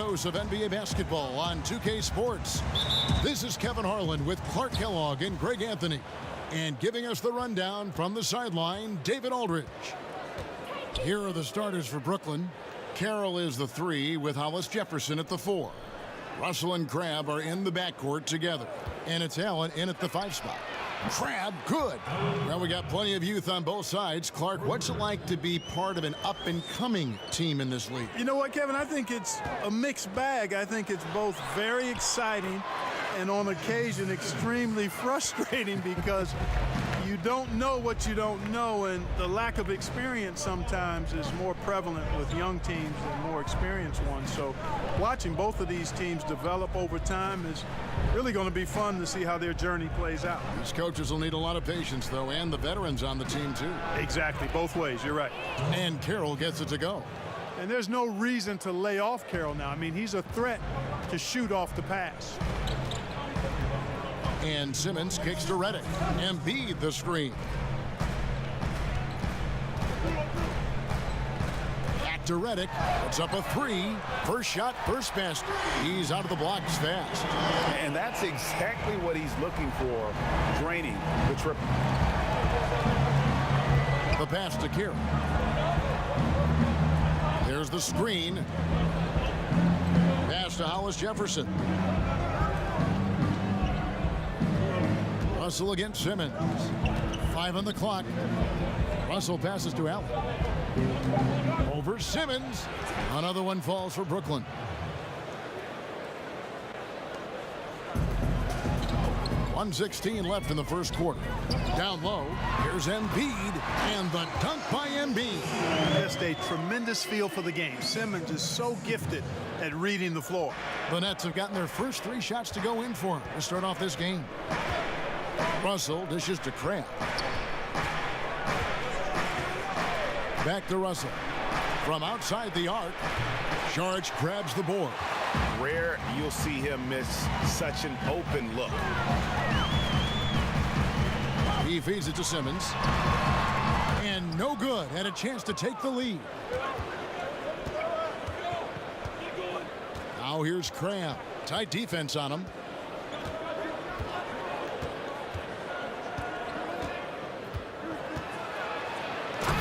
dose of NBA basketball on 2K Sports. This is Kevin Harlan with Clark Kellogg and Greg Anthony. And giving us the rundown from the sideline, David Aldridge. Here are the starters for Brooklyn. Carroll is the 3 with Hollis Jefferson at the 4. Russell and Crabbe are in the backcourt together. And it's Allen in at the 5 spot. Crabbe, good. Well, we got plenty of youth on both sides. Clark, what's it like to be part of an up-and-coming team in this league? You know what, Kevin? I think it's a mixed bag. I think it's both very exciting and on occasion extremely frustrating because you don't know what you don't know, and the lack of experience sometimes is more prevalent with young teams than more experienced ones. So watching both of these teams develop over time is really going to be fun to see how their journey plays out. These coaches will need a lot of patience, though, and the veterans on the team, too. Exactly, both ways. You're right. And Carroll gets it to go. And there's no reason to lay off Carroll now. I mean, he's a threat to shoot off the pass. And Simmons kicks to Redick. Embiid the screen. Back to Redick. Puts up a 3. First shot, first basket. He's out of the blocks fast. And that's exactly what he's looking for, draining the triple. The pass to Carroll. There's the screen. Pass to Hollis Jefferson. Russell against Simmons. 5 on the clock. Russell passes to Allen. Over Simmons. Another one falls for Brooklyn. .116 left in the first quarter. Down low. Here's Embiid. And the dunk by Embiid. Just a tremendous feel for the game. Simmons is so gifted at reading the floor. The Nets have gotten their first 3 shots to go in for him to start off this game. Russell dishes to Crabbe. Back to Russell. From outside the arc, Saric grabs the board. Rare you'll see him miss such an open look. He feeds it to Simmons. And no good. Had a chance to take the lead. Now here's Crabbe. Tight defense on him.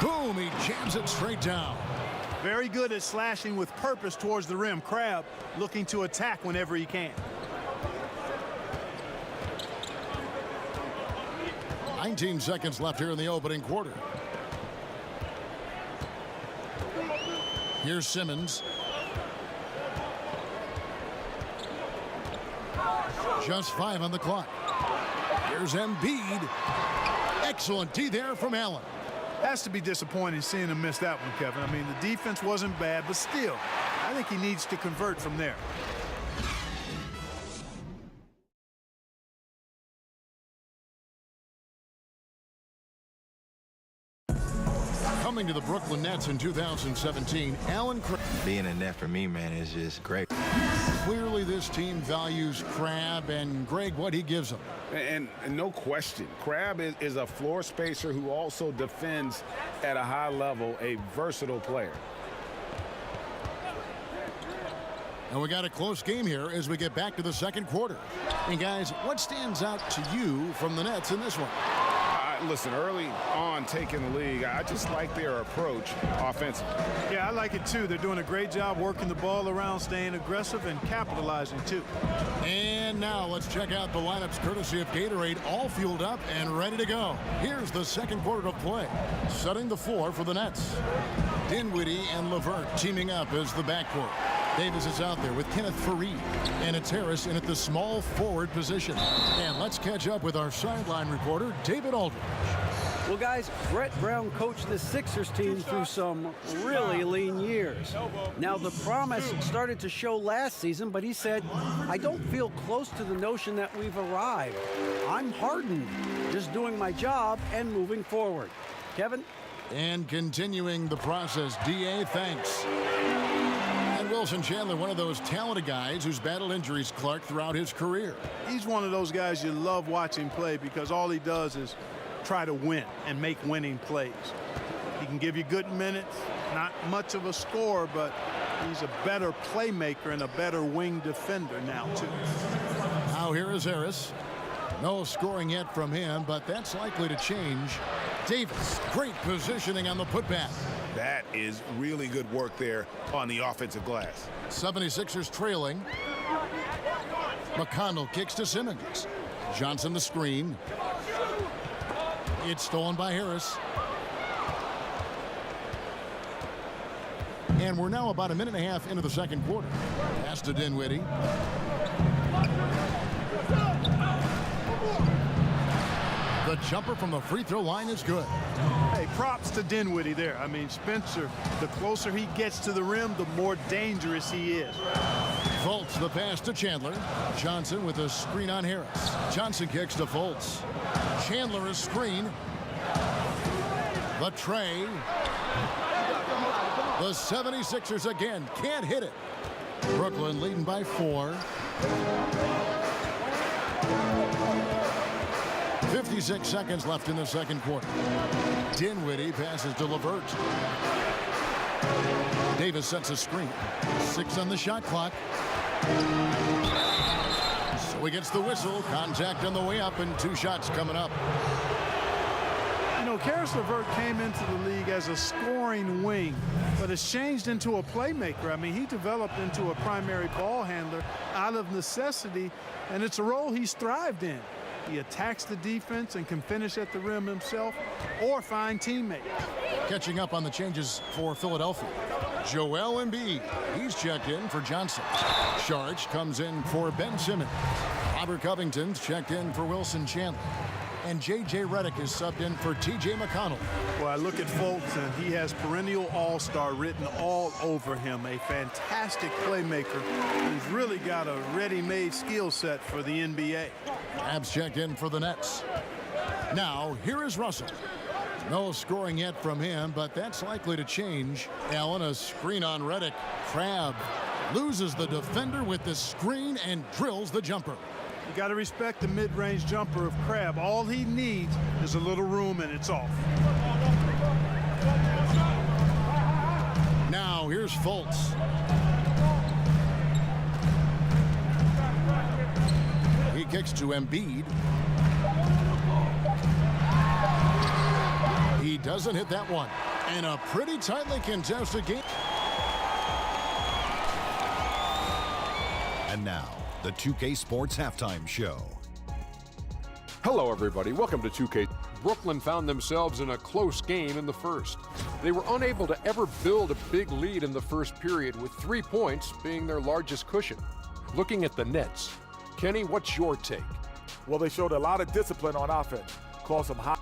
Boom, he jams it straight down. Very good at slashing with purpose towards the rim. Crabbe looking to attack whenever he can. 19 seconds left here in the opening quarter. Here's Simmons. Just 5 on the clock. Here's Embiid. Excellent D there from Allen. Has to be disappointing seeing him miss that one, Kevin. I mean, the defense wasn't bad, but still, I think he needs to convert from there. Coming to the Brooklyn Nets in 2017, Allen Crabbe. Being a net for me, man, is just great. Clearly, this team values Crabbe, and Greg, what he gives them. And no question, Crabbe is a floor spacer who also defends at a high level, a versatile player. And we got a close game here as we get back to the second quarter. And guys, what stands out to you from the Nets in this one? Listen, early on taking the league, I just like their approach offensively. Yeah, I like it too. They're doing a great job working the ball around, staying aggressive, and capitalizing too. And now let's check out the lineups courtesy of Gatorade, all fueled up and ready to go. Here's the second quarter of play. Setting the floor for the Nets. Dinwiddie and LeVert teaming up as the backcourt. Davis is out there with Kenneth Faried, and it's Harris in at the small forward position. And let's catch up with our sideline reporter, David Aldridge. Well, guys, Brett Brown coached the Sixers team through some really lean years. Now, the promise started to show last season, but he said, I don't feel close to the notion that we've arrived. I'm hardened, just doing my job and moving forward. Kevin? And continuing the process, D.A., thanks. And Wilson Chandler, one of those talented guys who's battled injuries, Clark, throughout his career. He's one of those guys you love watching play because all he does is try to win and make winning plays. He can give you good minutes, not much of a score, but He's a better playmaker and a better wing defender now, too. Now here is Harris. No scoring yet from him, but that's likely to change. Davis, great positioning on the putback. That is really good work there on the offensive glass. 76ers trailing. McConnell kicks to Simmons. Johnson the screen. It's stolen by Harris. And we're now about a minute and a half into the second quarter. Pass to Dinwiddie. The jumper from the free throw line is good. Hey, props to Dinwiddie there. I mean, Spencer, the closer he gets to the rim, the more dangerous he is. Fultz the pass to Chandler. Johnson with a screen on Harris. Johnson kicks to Fultz. Chandler is screen. The tray. The 76ers again can't hit it. Brooklyn leading by 4. 56 seconds left in the second quarter. Dinwiddie passes to LeVert. Davis sets a screen. 6 on the shot clock. So he gets the whistle. Contact on the way up and 2 shots coming up. You know, Karis LeVert came into the league as a scoring wing, but has changed into a playmaker. I mean, he developed into a primary ball handler out of necessity, and it's a role he's thrived in. He attacks the defense and can finish at the rim himself or find teammates. Catching up on the changes for Philadelphia. Joel Embiid, he's checked in for Johnson. Sharge comes in for Ben Simmons. Robert Covington's checked in for Wilson Chandler. And J.J. Redick is subbed in for T.J. McConnell. Well, I look at Fultz, and he has perennial all-star written all over him. A fantastic playmaker who's really got a ready-made skill set for the NBA. Abs checked in for the Nets. Now, here is Russell. No scoring yet from him, but that's likely to change. Allen, a screen on Redick. Crabbe loses the defender with the screen and drills the jumper. You got to respect the mid-range jumper of Crabbe. All he needs is a little room, and it's off. Now, here's Fultz. He kicks to Embiid. He doesn't hit that one. And a pretty tightly contested game. And now, the 2K Sports Halftime Show. Hello, everybody. Welcome to 2K. Brooklyn found themselves in a close game in the first. They were unable to ever build a big lead in the first period, with 3 points being their largest cushion. Looking at the Nets, Kenny, what's your take? Well, they showed a lot of discipline on offense. Caused some high.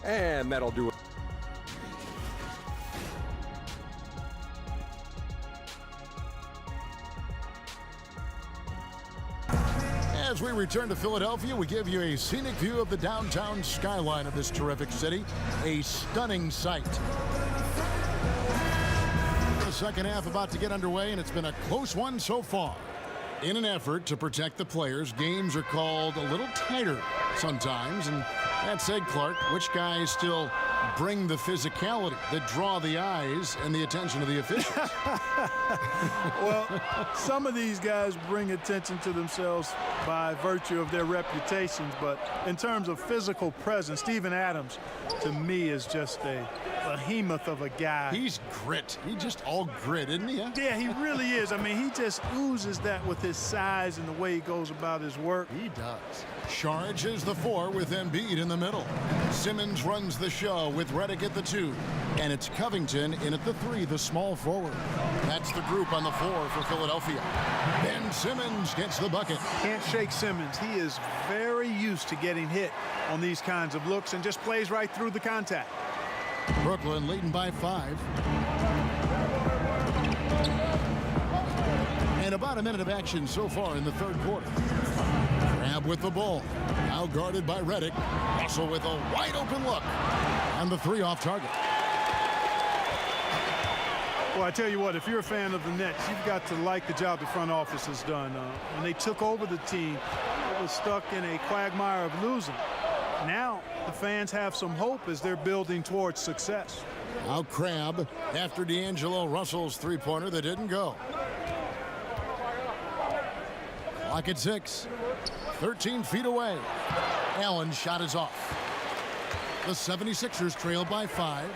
And that'll do it. As we return to Philadelphia, we give you a scenic view of the downtown skyline of this terrific city. A stunning sight. The second half about to get underway, and it's been a close one so far. In an effort to protect the players, games are called a little tighter sometimes, and that said, Clark, which guys still bring the physicality that draw the eyes and the attention of the officials? Well, some of these guys bring attention to themselves by virtue of their reputations, but in terms of physical presence, Steven Adams, to me, is just a behemoth of a guy. He's grit. He's just all grit, isn't he? Yeah, he really is. I mean, he just oozes that with his size and the way he goes about his work. He does. Charge is the 4 with Embiid in the middle. Simmons runs the show with Redick at the 2. And it's Covington in at the 3, the small forward. That's the group on the floor for Philadelphia. Ben Simmons gets the bucket. Can't shake Simmons. He is very used to getting hit on these kinds of looks and just plays right through the contact. Brooklyn leading by 5. And about a minute of action so far in the third quarter. Crabbe with the ball. Now guarded by Redick. Russell with a wide open look. And the 3 off target. Well, I tell you what, if you're a fan of the Nets, you've got to like the job the front office has done. When they took over the team, it was stuck in a quagmire of losing. Now, the fans have some hope as they're building towards success. Now Crabbe after D'Angelo Russell's three-pointer that didn't go. Clock at 6. 13 feet away. Allen's shot is off. The 76ers trail by 5.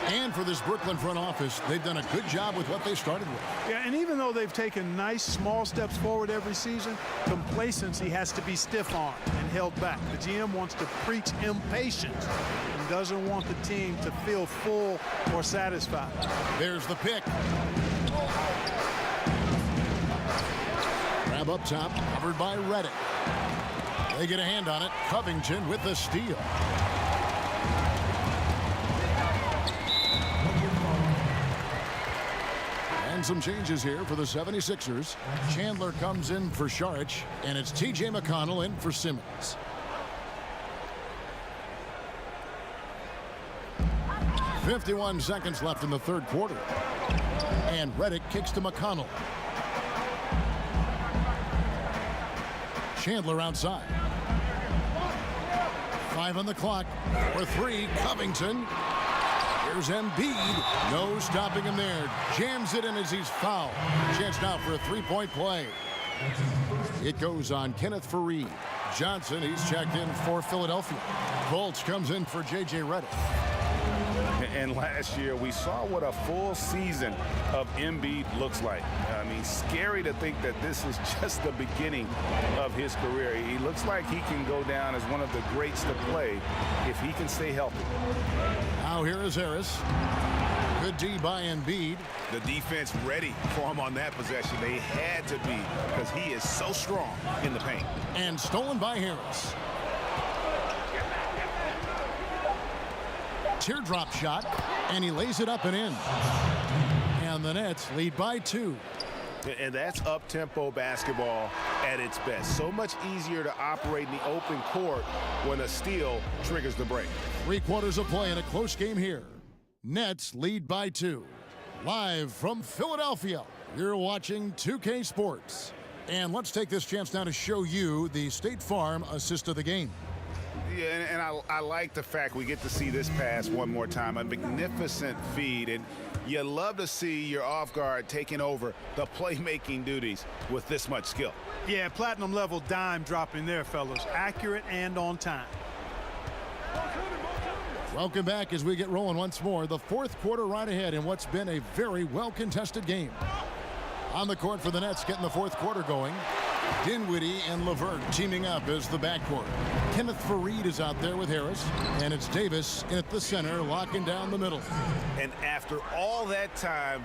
And for this Brooklyn front office, they've done a good job with what they started with. Yeah, and even though they've taken nice small steps forward every season, complacency has to be stiff-armed and held back. The GM wants to preach impatience and doesn't want the team to feel full or satisfied. There's the pick. Grab up top, covered by Reddick. They get a hand on it. Covington with the steal. And some changes here for the 76ers. Chandler comes in for Saric, and it's T.J. McConnell in for Simmons. .51 seconds left in the third quarter. And Reddick kicks to McConnell. Chandler outside. 5 on the clock. For 3, Covington. Here's Embiid. No stopping him there. Jams it in as he's fouled. Chance now for a three-point play. It goes on Kenneth Faried. Johnson, he's checked in for Philadelphia. Fultz comes in for J.J. Redick. And last year, we saw what a full season of Embiid looks like. I mean, scary to think that this is just the beginning of his career. He looks like he can go down as one of the greats to play if he can stay healthy. Now here is Harris. Good D by Embiid. The defense ready for him on that possession. They had to be because he is so strong in the paint. And stolen by Harris. Teardrop shot, and he lays it up and in. And the Nets lead by 2. And that's up-tempo basketball at its best. So much easier to operate in the open court when a steal triggers the break. 3 quarters of play in a close game here. Nets lead by 2. Live from Philadelphia, you're watching 2K Sports. And let's take this chance now to show you the State Farm assist of the game. Yeah, and I like the fact we get to see this pass one more time. A magnificent feed, and you love to see your off guard taking over the playmaking duties with this much skill. Yeah, platinum level dime dropping there, fellas. Accurate and on time. Welcome back as we get rolling once more. The fourth quarter right ahead in what's been a very well-contested game. On the court for the Nets, getting the fourth quarter going. Dinwiddie and Levert teaming up as the backcourt. Kenneth Faried is out there with Harris, and it's Davis at the center, locking down the middle. And after all that time,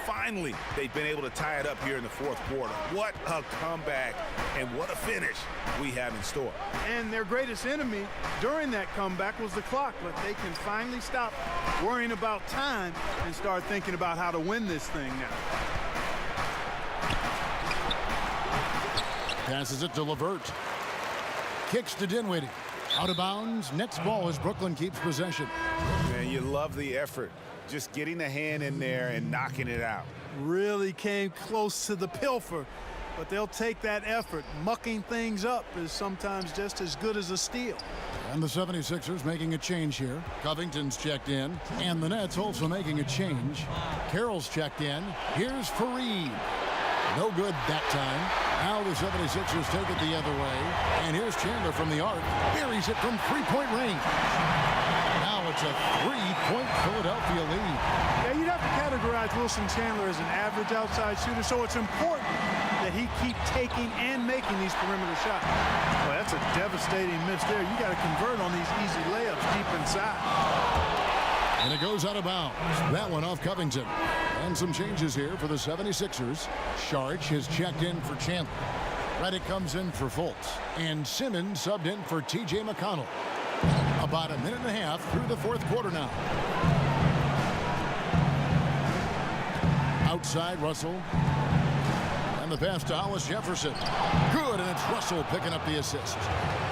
finally, they've been able to tie it up here in the fourth quarter. What a comeback and what a finish we have in store. And their greatest enemy during that comeback was the clock, but they can finally stop worrying about time and start thinking about how to win this thing now. Passes it to Levert. Kicks to Dinwiddie. Out of bounds. Next ball as Brooklyn keeps possession. Man, you love the effort. Just getting the hand in there and knocking it out. Really came close to the pilfer, but they'll take that effort. Mucking things up is sometimes just as good as a steal. And the 76ers making a change here. Covington's checked in. And the Nets also making a change. Carroll's checked in. Here's Faried. No good that time. Now the 76ers take it the other way. And here's Chandler from the arc. Buries it from three-point range. Now it's a three-point Philadelphia lead. Yeah, you'd have to categorize Wilson Chandler as an average outside shooter, so it's important that he keep taking and making these perimeter shots. Well, that's a devastating miss there. You got to convert on these easy layups deep inside. And it goes out of bounds. That one off Covington. And some changes here for the 76ers. Saric has checked in for Chandler. Reddick comes in for Fultz. And Simmons subbed in for T.J. McConnell. About a minute and a half through the fourth quarter now. Outside Russell. And the pass to Hollis Jefferson. Good, and it's Russell picking up the assist.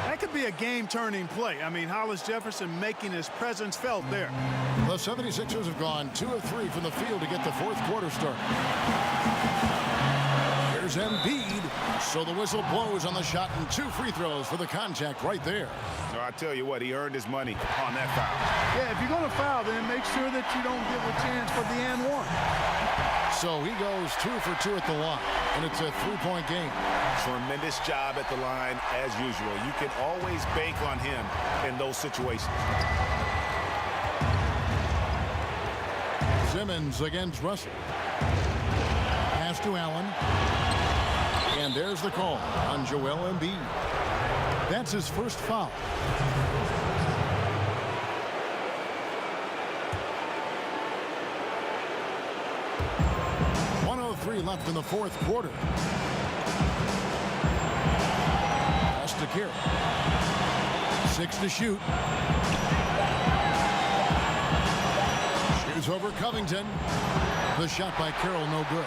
That could be a game-turning play. I mean, Hollis Jefferson making his presence felt there. The 76ers have gone 2 of 3 from the field to get the fourth quarter started. Here's Embiid. So the whistle blows on the shot and 2 free throws for the contact right there. So I tell you what, he earned his money on that foul. Yeah, if you're going to foul, then make sure that you don't give a chance for the and one. So he goes 2 for 2 at the line, and it's a 3-point game. Tremendous job at the line as usual. You can always bank on him in those situations. Simmons against Russell. Pass to Allen. And there's the call on Joel Embiid. That's his first foul. Left in the fourth quarter. Pass to Carroll. 6 to shoot. Shoots over Covington. The shot by Carroll, no good.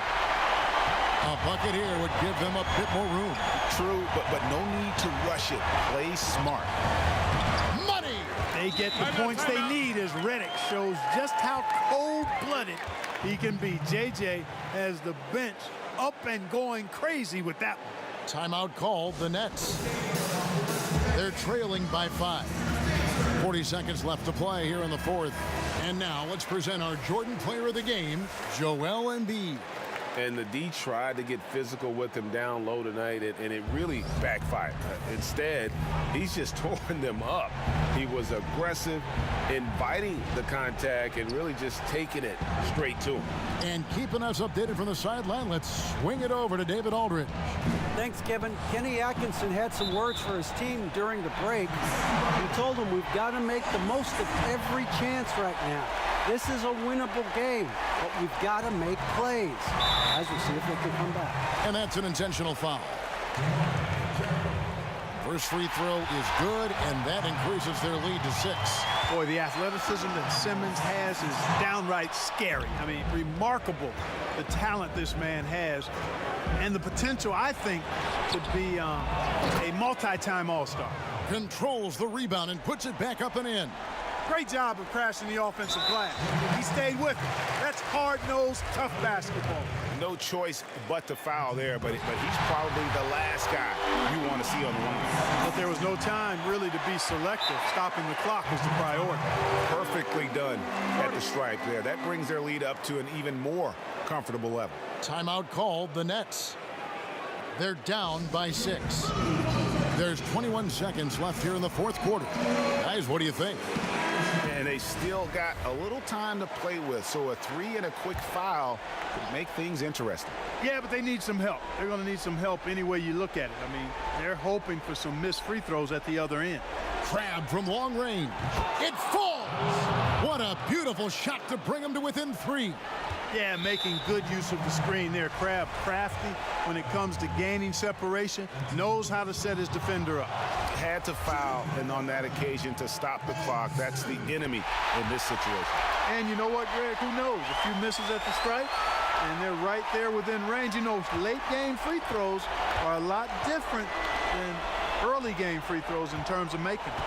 A bucket here would give them a bit more room. True, but no need to rush it. Play smart. Money! They get the points they need as Redick shows just how cold-blooded he can be. JJ has the bench up and going crazy with that one. Timeout called, the Nets. They're trailing by 5. 40 seconds left to play here in the fourth. And now let's present our Jordan Player of the Game, Joel Embiid. And the D tried to get physical with him down low tonight, and it really backfired. Instead, he's just torn them up. He was aggressive, inviting the contact, and really just taking it straight to him. And keeping us updated from the sideline, let's swing it over to David Aldridge. Thanks, Kevin. Kenny Atkinson had some words for his team during the break. He told them we've got to make the most of every chance right now. This is a winnable game, but we've got to make plays. As we see if they can come back. And that's an intentional foul. First free throw is good, and that increases their lead to 6. Boy, the athleticism that Simmons has is downright scary. I mean, remarkable the talent this man has, and the potential, I think, to be a multi-time All-Star. Controls the rebound and puts it back up and in. Great job of crashing the offensive glass. He stayed with it. That's hard-nosed, tough basketball. No choice but to foul there, but he's probably the last guy you want to see on the line. But there was no time really to be selective. Stopping the clock was the priority. Perfectly done at the stripe there. That brings their lead up to an even more comfortable level. Timeout called, the Nets. They're down by 6. There's 21 seconds left here in the fourth quarter. Guys, what do you think? And they still got a little time to play with, so a 3 and a quick foul could make things interesting. Yeah, but they need some help. They're going to need some help any way you look at it. I mean, they're hoping for some missed free throws at the other end. Crabbe from long range. It falls! What a beautiful shot to bring them to within 3. Yeah, making good use of the screen there. Crabbe crafty when it comes to gaining separation, knows how to set his defender up. Had to foul, and on that occasion to stop the clock. That's the enemy in this situation. And you know what, Greg? Who knows? A few misses at the stripe, and they're right there within range. You know, late game free throws are a lot different than early game free throws in terms of making them.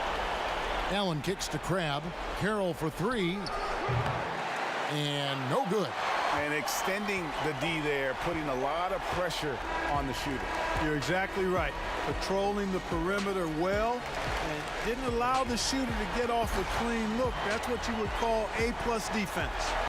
Allen kicks to Crabbe. Carroll for 3. And no good. And extending the D there, putting a lot of pressure on the shooter. You're exactly right. Patrolling the perimeter well and didn't allow the shooter to get off a clean look. That's what you would call A+ defense.